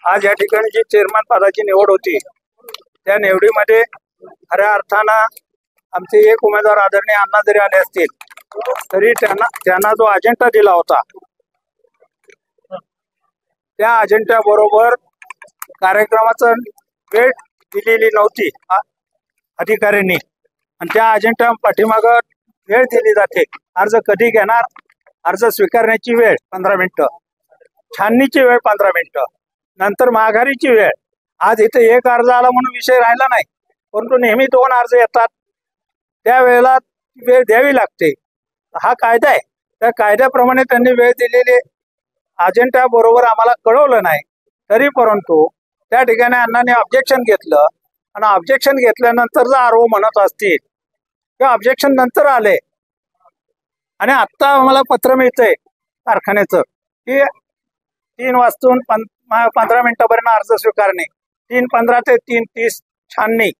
आज या ठिकाणी जी चेअरमन पदाची निवड होती त्या निवडीमध्ये खऱ्या अर्थानं आमचे एक उमेदवार आदरणीय अण्णा जरी आले असतील तरी त्यांना जो अजेंडा दिला होता त्या अजेंडा बरोबर कार्यक्रमाचं वेळ दिलेली नव्हती अधिकाऱ्यांनी आणि त्या अजेंडा पाठीमागं वेळ दिली जाते। अर्ज कधी घेणार, अर्ज स्वीकारण्याची वेळ 15 मिनिटं, छाननीची वेळ 15 मिनिटं, नंतर माघारीची वेळ। आज इथे एक अर्ज आला म्हणून विषय राहिला नाही, परंतु नेहमी 2 अर्ज येतात, त्या वेळेला वेळ द्यावी लागते। हा कायदा आहे, त्या कायद्याप्रमाणे त्यांनी वेळ दिलेली अजेंडा बरोबर आम्हाला कळवलं नाही, तरी परंतु त्या ठिकाणी अण्णांनी ऑब्जेक्शन घेतलं आणि ऑब्जेक्शन घेतल्यानंतर जर आरोप म्हणत असतील किंवा ऑब्जेक्शन नंतर आले आणि आत्ता आम्हाला पत्र मिळतंय कारखान्याचं की 3 वाजून 15 मिनिटापर्यंत अर्ज स्वीकारणे, 3:15 ते 3:30 छाननी,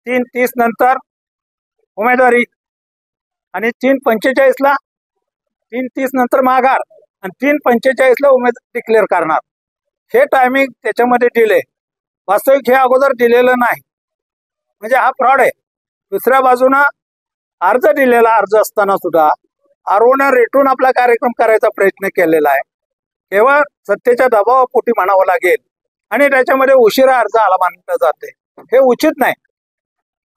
3:30 नंतर उमेदवारी आणि 3:45ला 3:30 नंतर माघार आणि 3:45ला उमेदवार डिक्लेअर करणार। हे टायमिंग त्याच्यामध्ये दिले, वास्तविक हे अगोदर दिलेलं नाही, म्हणजे हा फ्रॉड आहे। दुसऱ्या बाजूनं अर्ज दिलेला अर्ज असताना सुद्धा आरोनं रेटून आपला कार्यक्रम करायचा प्रयत्न केलेला आहे, केवळ सत्तेच्या दबावापोटी म्हणावं लागेल आणि त्याच्यामध्ये उशिरा अर्ज आला मानलं जाते, हे उचित नाही।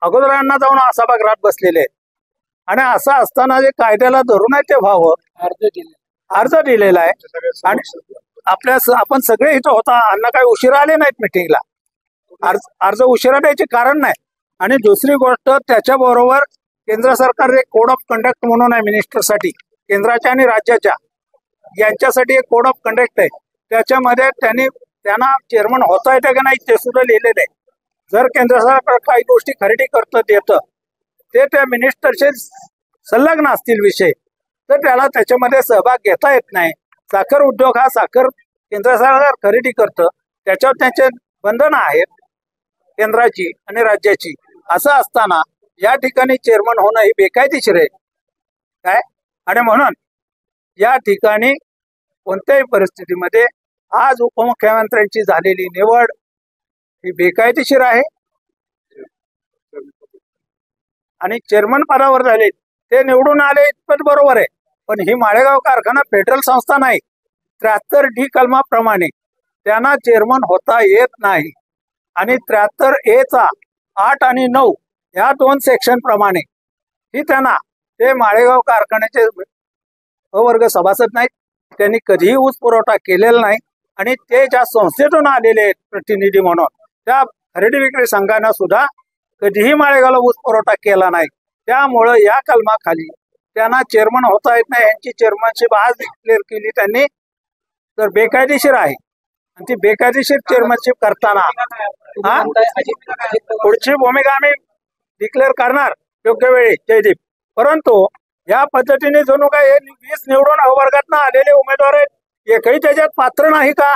अगोदरांना जाऊन सभागृहात बसलेले आहेत आणि असं असताना जे कायद्याला धरून आहे ते व्हावं। अर्ज दिलेला आहे आणि आपण सगळे इथं होता, अण्णा काही उशिरा आले नाहीत मिटिंगला, अर्ज उशिरा द्यायचे कारण नाही। आणि दुसरी गोष्ट, त्याच्याबरोबर केंद्र सरकारने कोड ऑफ कंडक्ट म्हणून आहे मिनिस्टरसाठी, केंद्राच्या आणि राज्याच्या यांच्यासाठी एक कोड ऑफ कंडक्ट आहे, त्याच्यामध्ये त्यांना चेअरमन होता येते का नाही ते सुद्धा लिहिलेलं आहे। जर केंद्र सरकार काही गोष्टी खरेदी करतं देतं ते त्या मिनिस्टरचे संलग्न असतील विषय तर त्याला त्याच्यामध्ये सहभाग घेता येत नाही। साखर उद्योग हा साखर केंद्र सरकार खरेदी करतं, त्याच्यावर त्यांचे बंधनं आहेत केंद्राची आणि राज्याची। असं असताना या ठिकाणी चेअरमन होणं ही बेकायदेशीर आहे काय, आणि म्हणून या ठिकाणी कोणत्याही परिस्थितीमध्ये आज उपमुख्यमंत्र्यांची झालेली निवड ही बेकायदेशीर आहे आणि चेअरमन पदावर झाले ते निवडून आले इतपत बरोबर आहे, पण ही माळेगाव कारखाना फेडरल संस्था नाही। 73D कलमाप्रमाणे त्यांना चेअरमन होता येत नाही आणि 73A 8 आणि 9 या 2 सेक्शन प्रमाणे ही त्यांना ते माळेगाव कारखान्याचे अवर्ग सभासद नाहीत, त्यांनी कधीही ऊस पुरवठा केलेला नाही आणि ते ज्या संस्थेतून आलेले आहेत प्रतिनिधी म्हणून त्या खरेदी विक्री संघानं सुद्धा कधीही माळेगावला ऊस पुरवठा केला नाही। त्यामुळं या कलमाखाली त्यांना चेअरमन होता येत नाही। यांची चेअरमनशिप आज डिक्लेअर केली त्यांनी तर बेकायदेशीर आहे आणि ती बेकायदेशीर चेअरमनशिप करताना पुढची भूमिका आम्ही डिक्लेअर करणार योग्य वेळी जयदीप, परंतु या पद्धतीने जणू काय 20 निवडून अवर्गातनं आलेले उमेदवार आहेत, एकही त्याच्यात पात्र नाही का?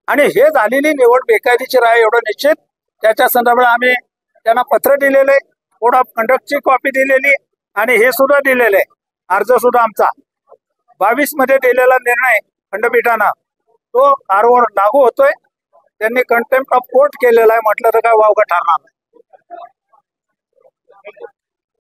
आणि हे झालेली निवड बेकायदेशीर आहे एवढं निश्चित। त्याच्या संदर्भात आम्ही त्यांना पत्र दिलेले, कोड ऑफ कंडक्टची कॉपी दिलेली आणि हे सुद्धा दिलेले अर्ज सुद्धा आमचा 22 मध्ये दिलेला निर्णय खंडपीठानं तो आरोवर लागू होतोय। त्यांनी कंटेम्प्ट ऑफ कोर्ट केलेला आहे, म्हटलं तर काय वावगं ठरणार नाही।